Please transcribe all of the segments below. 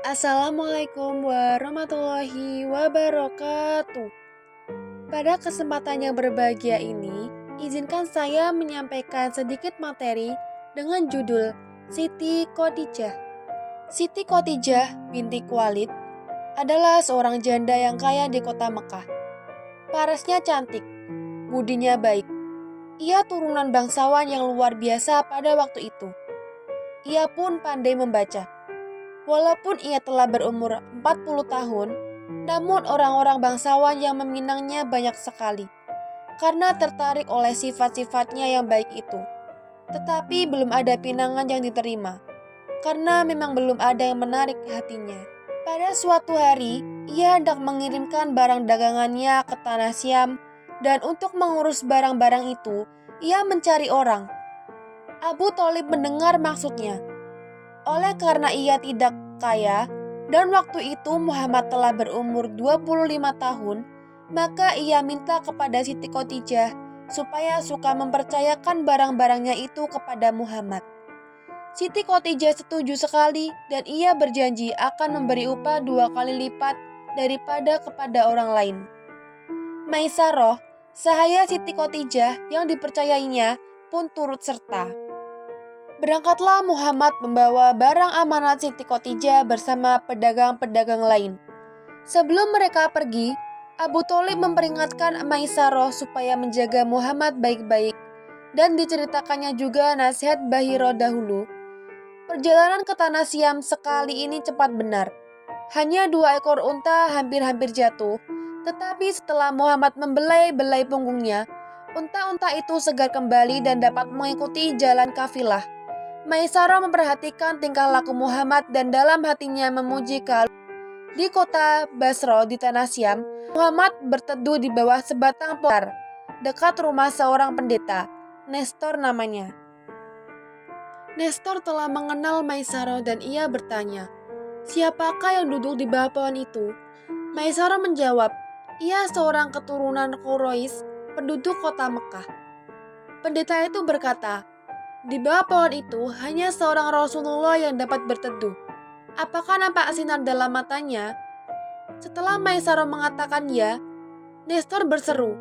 Assalamualaikum warahmatullahi wabarakatuh. Pada kesempatan yang berbahagia ini, izinkan saya menyampaikan sedikit materi dengan judul Siti Khadijah. Siti Khadijah binti Khuwailid adalah seorang janda yang kaya di kota Mekah. Parasnya cantik, budinya baik. Ia turunan bangsawan yang luar biasa pada waktu itu. Ia pun pandai membaca. Walaupun ia telah berumur 40 tahun, namun orang-orang bangsawan yang meminangnya banyak sekali karena tertarik oleh sifat-sifatnya yang baik itu. Tetapi belum ada pinangan yang diterima karena memang belum ada yang menarik hatinya. Pada suatu hari, ia hendak mengirimkan barang dagangannya ke tanah Syam, dan untuk mengurus barang-barang itu, ia mencari orang. Abu Thalib mendengar maksudnya. Oleh karena ia tidak kaya, dan waktu itu Muhammad telah berumur 25 tahun, maka ia minta kepada Siti Khadijah supaya suka mempercayakan barang-barangnya itu kepada Muhammad. Siti Khadijah setuju sekali dan ia berjanji akan memberi upah 2 kali lipat daripada kepada orang lain. Maisarah, sahaya Siti Khadijah yang dipercayainya, pun turut serta. Berangkatlah Muhammad membawa barang amanat Siti Khadijah bersama pedagang-pedagang lain. Sebelum mereka pergi, Abu Thalib memperingatkan Maisarah supaya menjaga Muhammad baik-baik, dan diceritakannya juga nasihat Bahiro dahulu. Perjalanan ke tanah Syam sekali ini cepat benar. Hanya 2 ekor unta hampir-hampir jatuh, tetapi setelah Muhammad membelai-belai punggungnya, unta-unta itu segar kembali dan dapat mengikuti jalan kafilah. Maisarah memperhatikan tingkah laku Muhammad dan dalam hatinya memuji kehalusan. Di kota Basra di tanah Syam, Muhammad berteduh di bawah sebatang pohon dekat rumah seorang pendeta, Nestor namanya. Nestor telah mengenal Maisarah dan ia bertanya, "Siapakah yang duduk di bawah pohon itu?" Maisarah menjawab, "Ia seorang keturunan Quraisy, penduduk kota Mekah." Pendeta itu berkata, "Di bawah pohon itu hanya seorang Rasulullah yang dapat berteduh. Apakah nampak sinar dalam matanya?" Setelah Maisarah mengatakan ya, Nestor berseru,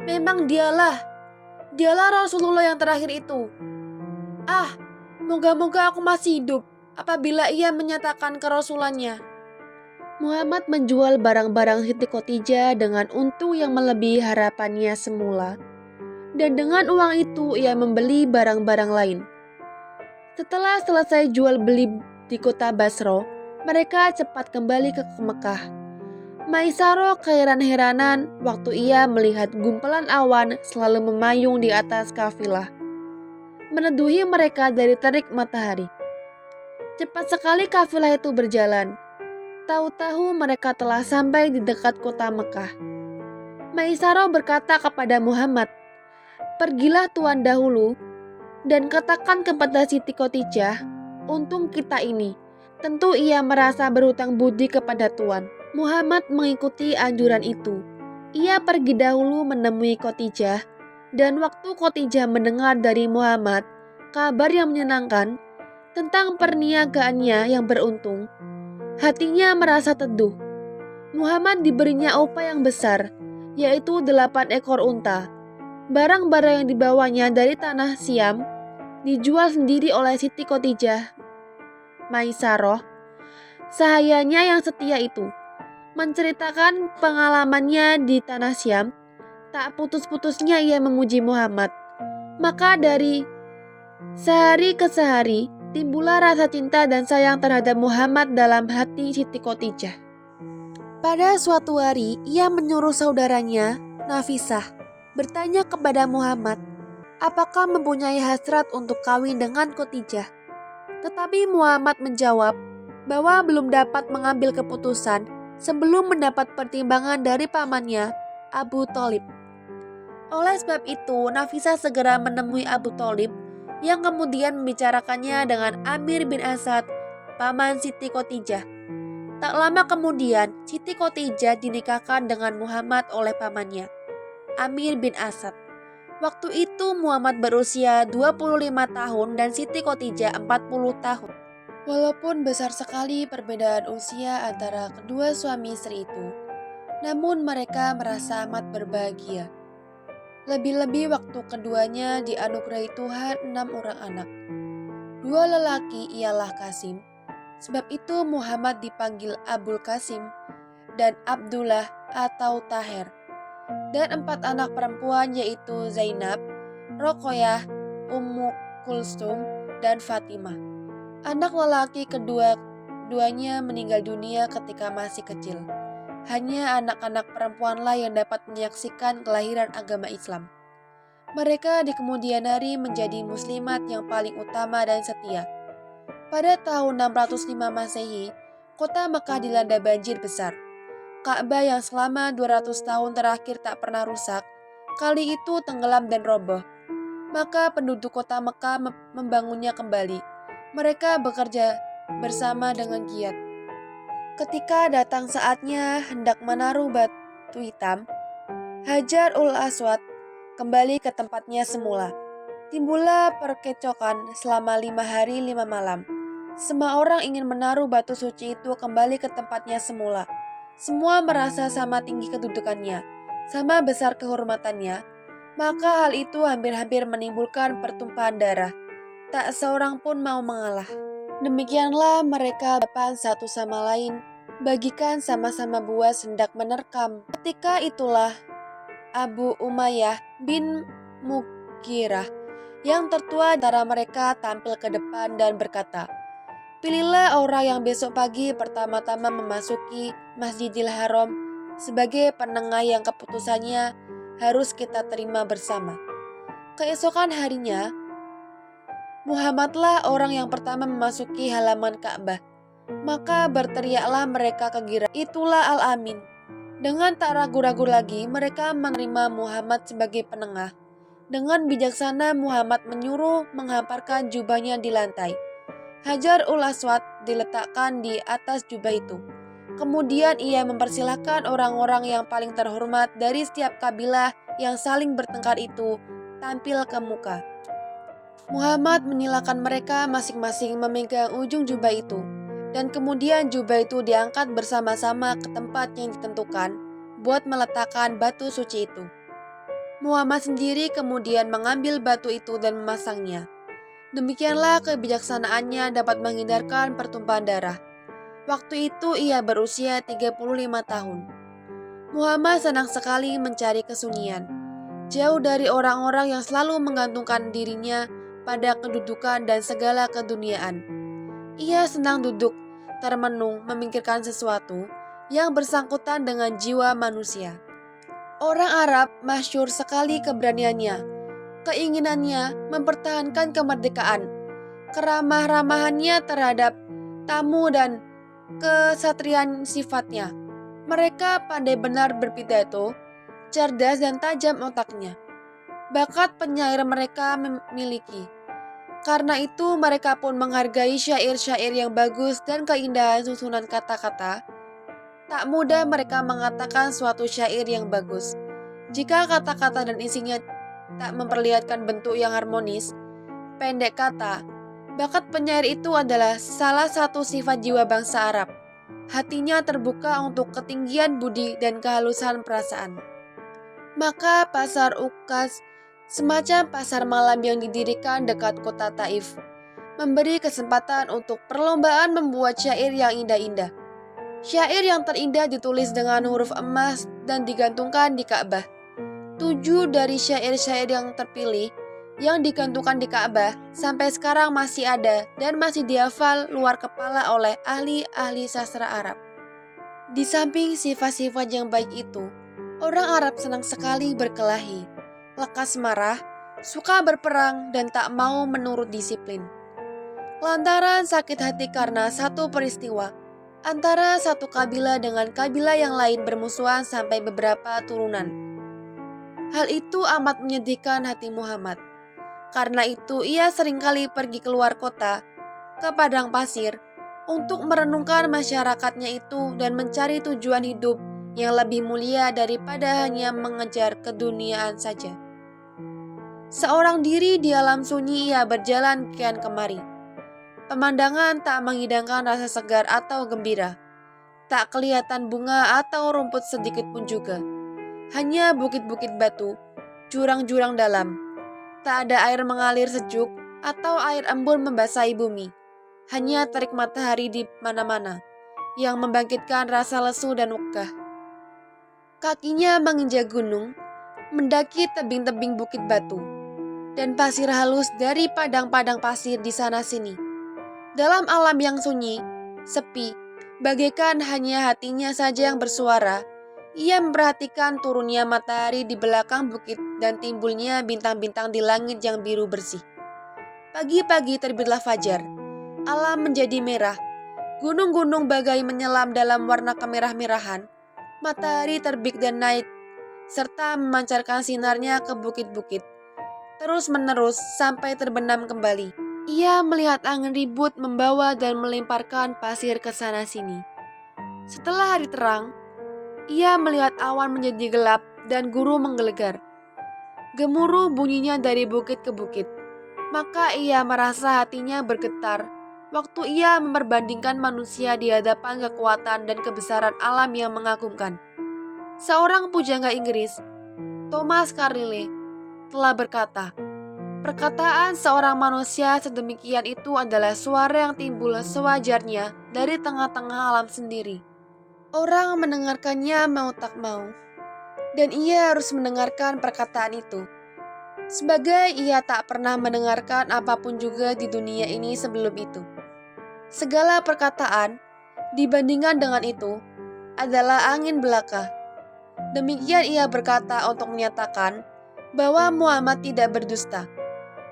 "Memang dialah Rasulullah yang terakhir itu. Ah, moga-moga aku masih hidup apabila ia menyatakan kerasulannya." Muhammad menjual barang-barang Siti Khadijah dengan untung yang melebihi harapannya semula. Dan dengan uang itu ia membeli barang-barang lain. Setelah selesai jual beli di kota Basra, mereka cepat kembali ke Mekah. Maisarah keheran-heranan waktu ia melihat gumpalan awan selalu memayung di atas kafilah, meneduhi mereka dari terik matahari. Cepat sekali kafilah itu berjalan. Tahu-tahu mereka telah sampai di dekat kota Mekah. Maisarah berkata kepada Muhammad, "Pergilah Tuan dahulu dan katakan kepada Siti Khadijah, untung kita ini." Tentu ia merasa berhutang budi kepada Tuan. Muhammad mengikuti anjuran itu. Ia pergi dahulu menemui Khadijah, dan waktu Khadijah mendengar dari Muhammad kabar yang menyenangkan tentang perniagaannya yang beruntung, hatinya merasa teduh. Muhammad diberinya upah yang besar, yaitu 8 ekor unta. Barang-barang yang dibawanya dari tanah Syam dijual sendiri oleh Siti Khadijah. Maisarah, sahayanya yang setia itu, menceritakan pengalamannya di tanah Syam. Tak putus-putusnya ia memuji Muhammad. Maka dari sehari ke sehari timbullah rasa cinta dan sayang terhadap Muhammad dalam hati Siti Khadijah. Pada suatu hari ia menyuruh saudaranya, Nafisah, bertanya kepada Muhammad, apakah mempunyai hasrat untuk kawin dengan Khadijah. Tetapi Muhammad menjawab bahwa belum dapat mengambil keputusan sebelum mendapat pertimbangan dari pamannya, Abu Thalib. Oleh sebab itu, Nafisah segera menemui Abu Thalib yang kemudian membicarakannya dengan Amir bin Asad, paman Siti Khadijah. Tak lama kemudian, Siti Khadijah dinikahkan dengan Muhammad oleh pamannya, Amir bin Asad. Waktu itu Muhammad berusia 25 tahun dan Siti Khadijah 40 tahun. Walaupun besar sekali perbedaan usia antara kedua suami istri itu, namun mereka merasa amat berbahagia. Lebih-lebih waktu keduanya dianugerahi Tuhan 6 orang anak. 2 lelaki ialah Qasim, sebab itu Muhammad dipanggil Abul Qasim, dan Abdullah atau Taher. Dan 4 anak perempuan yaitu Zainab, Rokoyah, Ummu Kulsum, dan Fatimah. Anak lelaki kedua-duanya meninggal dunia ketika masih kecil. Hanya anak-anak perempuanlah yang dapat menyaksikan kelahiran agama Islam. Mereka di kemudian hari menjadi muslimat yang paling utama dan setia. Pada tahun 605 Masehi, kota Mekah dilanda banjir besar. Ka'bah yang selama 200 tahun terakhir tak pernah rusak, kali itu tenggelam dan roboh. Maka penduduk kota Mekah membangunnya kembali. Mereka bekerja bersama dengan giat. Ketika datang saatnya hendak menaruh batu hitam, Hajar-ul Aswad kembali ke tempatnya semula. Timbullah perkecokan selama 5 hari 5 malam. Semua orang ingin menaruh batu suci itu kembali ke tempatnya semula. Semua merasa sama tinggi kedudukannya, sama besar kehormatannya. Maka hal itu hampir-hampir menimbulkan pertumpahan darah. Tak seorang pun mau mengalah. Demikianlah mereka depan satu sama lain, bagikan sama-sama buas hendak menerkam. Ketika itulah Abu Umayyah bin Mughirah yang tertua antara mereka tampil ke depan dan berkata, "Pilihlah orang yang besok pagi pertama-tama memasuki Masjidil Haram sebagai penengah yang keputusannya harus kita terima bersama." Keesokan harinya, Muhammadlah orang yang pertama memasuki halaman Ka'bah. Maka berteriaklah mereka kegiraan, "Itulah Al-Amin." Dengan tak ragu-ragu lagi, mereka menerima Muhammad sebagai penengah. Dengan bijaksana Muhammad menyuruh menghamparkan jubahnya di lantai. Hajar-ul Aswad diletakkan di atas jubah itu. Kemudian ia mempersilahkan orang-orang yang paling terhormat dari setiap kabilah yang saling bertengkar itu tampil ke muka. Muhammad menyilakan mereka masing-masing memegang ujung jubah itu. Dan kemudian jubah itu diangkat bersama-sama ke tempat yang ditentukan buat meletakkan batu suci itu. Muhammad sendiri kemudian mengambil batu itu dan memasangnya. Demikianlah kebijaksanaannya dapat menghindarkan pertumpahan darah. Waktu itu ia berusia 35 tahun. Muhammad senang sekali mencari kesunyian, jauh dari orang-orang yang selalu menggantungkan dirinya pada kedudukan dan segala keduniaan. Ia senang duduk termenung memikirkan sesuatu yang bersangkutan dengan jiwa manusia. Orang Arab masyhur sekali keberaniannya, keinginannya mempertahankan kemerdekaan, keramah-ramahannya terhadap tamu dan kesatriaan sifatnya. Mereka pandai benar berpidato, cerdas dan tajam otaknya. Bakat penyair mereka memiliki. Karena itu mereka pun menghargai syair-syair yang bagus dan keindahan susunan kata-kata. Tak mudah mereka mengatakan suatu syair yang bagus jika kata-kata dan isinya tak memperlihatkan bentuk yang harmonis. Pendek kata, bakat penyair itu adalah salah satu sifat jiwa bangsa Arab. Hatinya terbuka untuk ketinggian budi dan kehalusan perasaan. Maka pasar Ukas, semacam pasar malam yang didirikan dekat kota Taif, memberi kesempatan untuk perlombaan membuat syair yang indah-indah. Syair yang terindah ditulis dengan huruf emas dan digantungkan di Ka'bah. 7 dari syair-syair yang terpilih yang digantungkan di Ka'bah sampai sekarang masih ada dan masih dihafal luar kepala oleh ahli-ahli sastra Arab. Di samping sifat-sifat yang baik itu, orang Arab senang sekali berkelahi, lekas marah, suka berperang, dan tak mau menurut disiplin. Lantaran sakit hati karena satu peristiwa, antara satu kabilah dengan kabilah yang lain bermusuhan sampai beberapa turunan. Hal itu amat menyedihkan hati Muhammad. Karena itu ia seringkali pergi keluar kota, ke padang pasir, untuk merenungkan masyarakatnya itu dan mencari tujuan hidup yang lebih mulia daripada hanya mengejar keduniaan saja. Seorang diri di alam sunyi ia berjalan kian kemari. Pemandangan tak mengidangkan rasa segar atau gembira. Tak kelihatan bunga atau rumput sedikit pun juga. Hanya bukit-bukit batu, jurang-jurang dalam. Tak ada air mengalir sejuk atau air embun membasahi bumi. Hanya terik matahari di mana-mana yang membangkitkan rasa lesu dan wegah. Kakinya menginjak gunung, mendaki tebing-tebing bukit batu, dan pasir halus dari padang-padang pasir di sana-sini. Dalam alam yang sunyi, sepi, bagaikan hanya hatinya saja yang bersuara, ia memperhatikan turunnya matahari di belakang bukit dan timbulnya bintang-bintang di langit yang biru bersih. Pagi-pagi terbitlah fajar, alam menjadi merah, gunung-gunung bagai menyelam dalam warna kemerah-merahan, matahari terbit dan naik, serta memancarkan sinarnya ke bukit-bukit, terus-menerus sampai terbenam kembali. Ia melihat angin ribut membawa dan melemparkan pasir ke sana-sini. Setelah hari terang, ia melihat awan menjadi gelap dan guru menggelegar. Gemuruh bunyinya dari bukit ke bukit. Maka ia merasa hatinya bergetar waktu ia memperbandingkan manusia di hadapan kekuatan dan kebesaran alam yang mengagumkan. Seorang pujangga Inggris, Thomas Carlyle, telah berkata, perkataan seorang manusia sedemikian itu adalah suara yang timbul sewajarnya dari tengah-tengah alam sendiri. Orang mendengarkannya mau tak mau, dan ia harus mendengarkan perkataan itu. Sebagai ia tak pernah mendengarkan apapun juga di dunia ini sebelum itu. Segala perkataan, dibandingkan dengan itu, adalah angin belaka. Demikian ia berkata untuk menyatakan bahwa Muhammad tidak berdusta.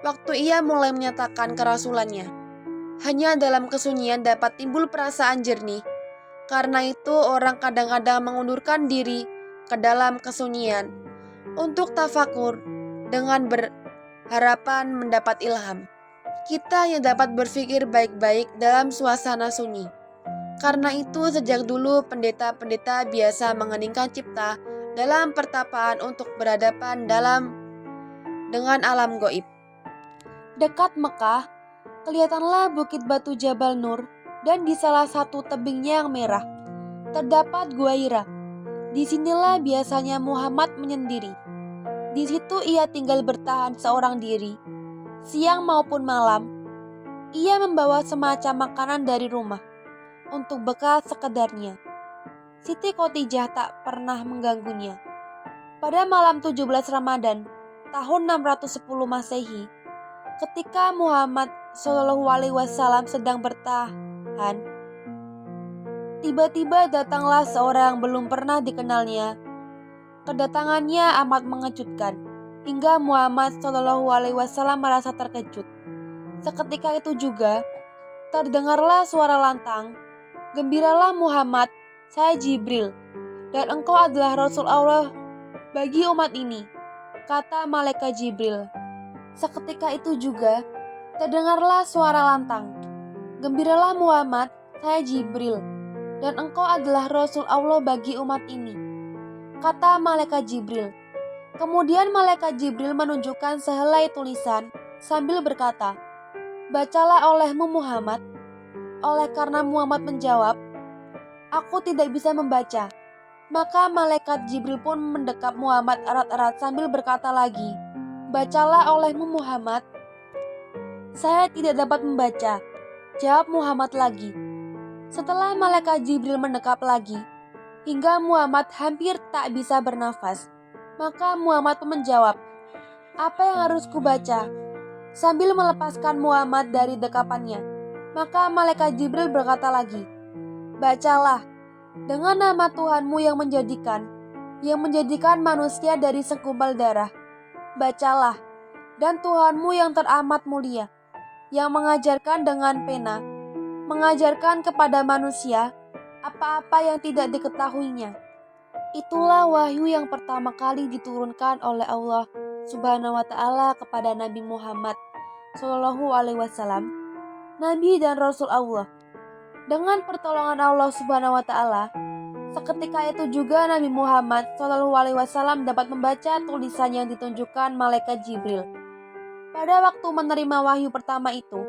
Waktu ia mulai menyatakan kerasulannya, hanya dalam kesunyian dapat timbul perasaan jernih. Karena itu orang kadang-kadang mengundurkan diri ke dalam kesunyian untuk tafakur dengan berharapan mendapat ilham. Kita yang dapat berpikir baik-baik dalam suasana sunyi. Karena itu sejak dulu pendeta-pendeta biasa mengeningkan cipta dalam pertapaan untuk berhadapan dengan alam goib. Dekat Mekah, kelihatanlah bukit batu Jabal Nur dan di salah satu tebingnya yang merah, terdapat Gua Hira. Disinilah biasanya Muhammad menyendiri. Di situ ia tinggal bertahan seorang diri. Siang maupun malam, ia membawa semacam makanan dari rumah untuk bekal sekedarnya. Siti Khotijah tak pernah mengganggunya. Pada malam 17 Ramadan tahun 610 Masehi, ketika Muhammad SAW sedang bertahan, tiba-tiba datanglah seorang yang belum pernah dikenalnya. Kedatangannya amat mengejutkan, hingga Muhammad SAW merasa terkejut. Seketika itu juga, terdengarlah suara lantang, "Gembiralah Muhammad, saya Jibril, dan engkau adalah Rasul Allah bagi umat ini," kata malaikat Jibril. Seketika itu juga, terdengarlah suara lantang, "Gembiralah Muhammad, saya Jibril, dan engkau adalah Rasul Allah bagi umat ini," kata malaikat Jibril. Kemudian malaikat Jibril menunjukkan sehelai tulisan sambil berkata, "Bacalah olehmu Muhammad." Oleh karena Muhammad menjawab, "Aku tidak bisa membaca." Maka malaikat Jibril pun mendekap Muhammad erat-erat sambil berkata lagi, "Bacalah olehmu Muhammad." "Saya tidak dapat membaca," jawab Muhammad lagi. Setelah malaikat Jibril mendekap lagi, hingga Muhammad hampir tak bisa bernafas, maka Muhammad pun menjawab, "Apa yang harus kubaca?" Sambil melepaskan Muhammad dari dekapannya, maka malaikat Jibril berkata lagi, "Bacalah, dengan nama Tuhanmu yang menjadikan manusia dari segumpal darah. Bacalah, dan Tuhanmu yang teramat mulia, yang mengajarkan dengan pena, mengajarkan kepada manusia apa-apa yang tidak diketahuinya." Itulah wahyu yang pertama kali diturunkan oleh Allah Subhanahu wa Ta'ala kepada Nabi Muhammad SAW, Nabi dan Rasul Allah. Dengan pertolongan Allah Subhanahu wa Ta'ala, seketika itu juga Nabi Muhammad SAW dapat membaca tulisan yang ditunjukkan malaikat Jibril. Pada waktu menerima wahyu pertama itu,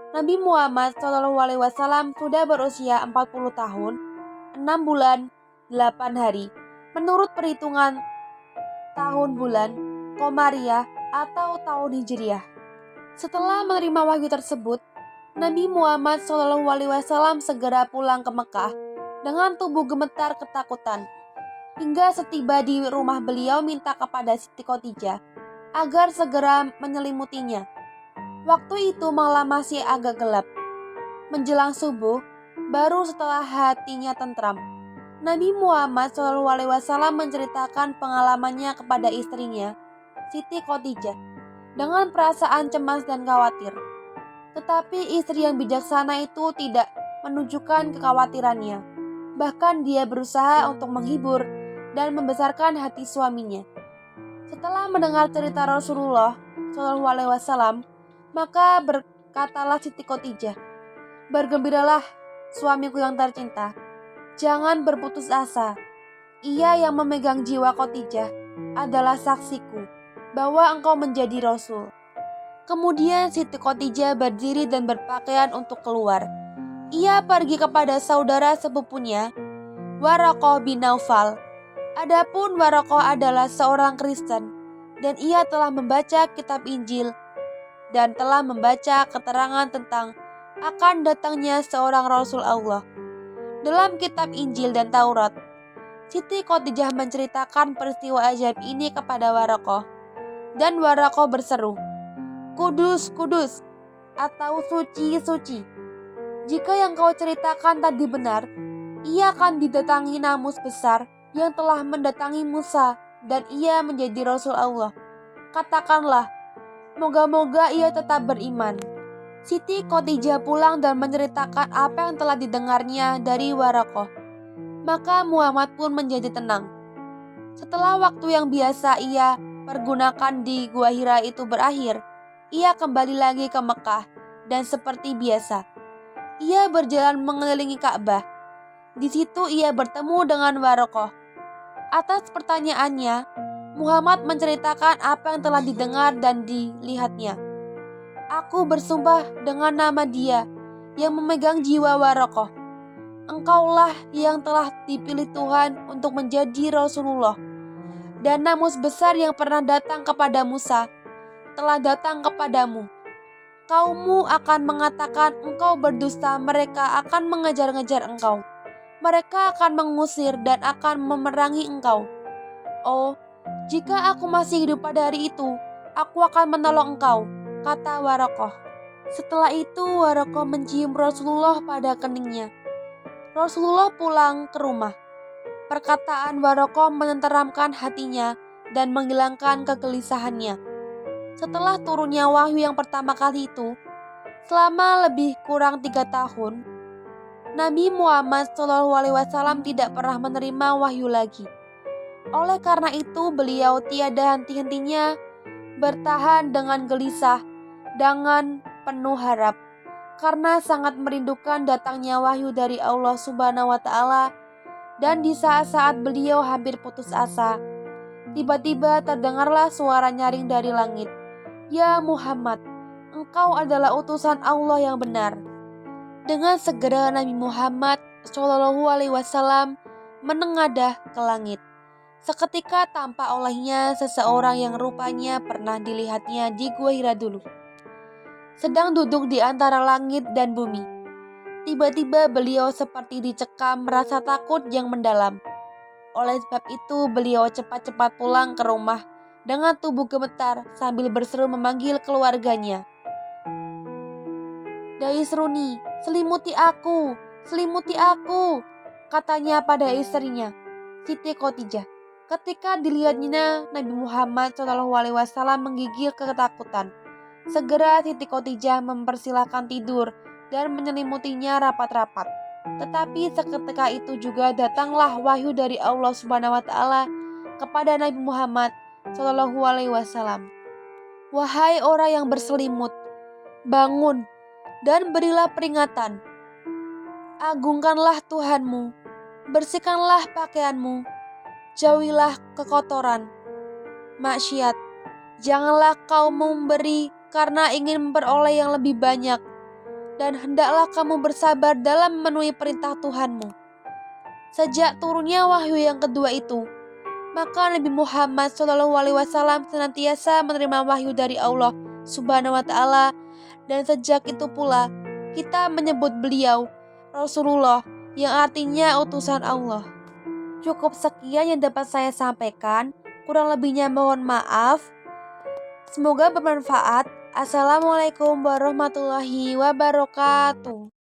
Nabi Muhammad SAW sudah berusia 40 tahun, 6 bulan, 8 hari, menurut perhitungan tahun bulan Komariah atau tahun Hijriah. Setelah menerima wahyu tersebut, Nabi Muhammad SAW segera pulang ke Mekah dengan tubuh gemetar ketakutan. Hingga setiba di rumah beliau minta kepada Siti Khadijah agar segera menyelimutinya. Waktu itu malam masih agak gelap. Menjelang subuh, baru setelah hatinya tentram, Nabi Muhammad SAW menceritakan pengalamannya kepada istrinya, Siti Khadijah, dengan perasaan cemas dan khawatir. Tetapi istri yang bijaksana itu tidak menunjukkan kekhawatirannya. Bahkan dia berusaha untuk menghibur dan membesarkan hati suaminya. Setelah mendengar cerita Rasulullah SAW, maka berkatalah Siti Khadijah, "Bergembiralah, suamiku yang tercinta. Jangan berputus asa. Ia yang memegang jiwa Khadijah adalah saksiku bahwa engkau menjadi Rasul." Kemudian Siti Khadijah berdiri dan berpakaian untuk keluar. Ia pergi kepada saudara sepupunya, Waraqah bin Naufal. Adapun Waraqah adalah seorang Kristen dan ia telah membaca kitab Injil dan telah membaca keterangan tentang akan datangnya seorang Rasul Allah. Dalam kitab Injil dan Taurat, Siti Khadijah menceritakan peristiwa ajaib ini kepada Waraqah, dan Waraqah berseru, "Kudus, kudus," atau "Suci, suci." Jika yang kau ceritakan tadi benar, ia akan didatangi namus besar yang telah mendatangi Musa dan ia menjadi Rasul Allah. Katakanlah, moga-moga ia tetap beriman. Siti Khadijah pulang dan menceritakan apa yang telah didengarnya dari Waraqah. Maka Muhammad pun menjadi tenang. Setelah waktu yang biasa ia pergunakan di Gua Hira itu berakhir, ia kembali lagi ke Mekah dan seperti biasa, ia berjalan mengelilingi Ka'bah. Di situ ia bertemu dengan Waraqah. Atas pertanyaannya, Muhammad menceritakan apa yang telah didengar dan dilihatnya. "Aku bersumpah dengan nama Dia yang memegang jiwa Waraqah. Engkaulah yang telah dipilih Tuhan untuk menjadi Rasulullah. Dan namus besar yang pernah datang kepada Musa telah datang kepadamu. Kaummu akan mengatakan engkau berdusta, mereka akan mengejar-ngejar engkau. Mereka akan mengusir dan akan memerangi engkau. Oh, jika aku masih hidup pada hari itu, aku akan menolong engkau," kata Waraqah. Setelah itu Waraqah mencium Rasulullah pada keningnya. Rasulullah pulang ke rumah. Perkataan Waraqah menenteramkan hatinya dan menghilangkan kegelisahannya. Setelah turunnya wahyu yang pertama kali itu, selama lebih kurang 3 tahun, Nabi Muhammad SAW tidak pernah menerima wahyu lagi. Oleh karena itu beliau tiada henti-hentinya bertahan dengan gelisah, dengan penuh harap, karena sangat merindukan datangnya wahyu dari Allah Subhanahu wa Ta'ala. Dan di saat-saat beliau hampir putus asa, tiba-tiba terdengarlah suara nyaring dari langit, "Ya Muhammad, engkau adalah utusan Allah yang benar." Dengan segera Nabi Muhammad SAW menengadah ke langit. Seketika tampak olehnya seseorang yang rupanya pernah dilihatnya di Gua Hira dulu, sedang duduk di antara langit dan bumi. Tiba-tiba beliau seperti dicekam rasa takut yang mendalam. Oleh sebab itu beliau cepat-cepat pulang ke rumah dengan tubuh gemetar sambil berseru memanggil keluarganya, "Dai Seruni, selimuti aku, selimuti aku," katanya pada istrinya, Siti Khadijah. Ketika dilihatnya Nabi Muhammad SAW menggigil ketakutan. Segera Siti Khadijah mempersilahkan tidur dan menyelimutinya rapat-rapat. Tetapi seketika itu juga datanglah wahyu dari Allah Subhanahu wa Ta'ala kepada Nabi Muhammad SAW. "Wahai orang yang berselimut, bangun dan berilah peringatan. Agungkanlah Tuhanmu, bersihkanlah pakaianmu, jauhilah kekotoran, maksiat. Janganlah kau memberi karena ingin memperoleh yang lebih banyak. dan hendaklah kamu bersabar dalam memenuhi perintah Tuhanmu. Sejak turunnya wahyu yang kedua itu, maka Nabi Muhammad SAW senantiasa menerima wahyu dari Allah Subhanahu wa Ta'ala, dan sejak itu pula kita menyebut beliau Rasulullah, yang artinya utusan Allah. Cukup sekian yang dapat saya sampaikan, kurang lebihnya mohon maaf. Semoga bermanfaat. Assalamualaikum warahmatullahi wabarakatuh.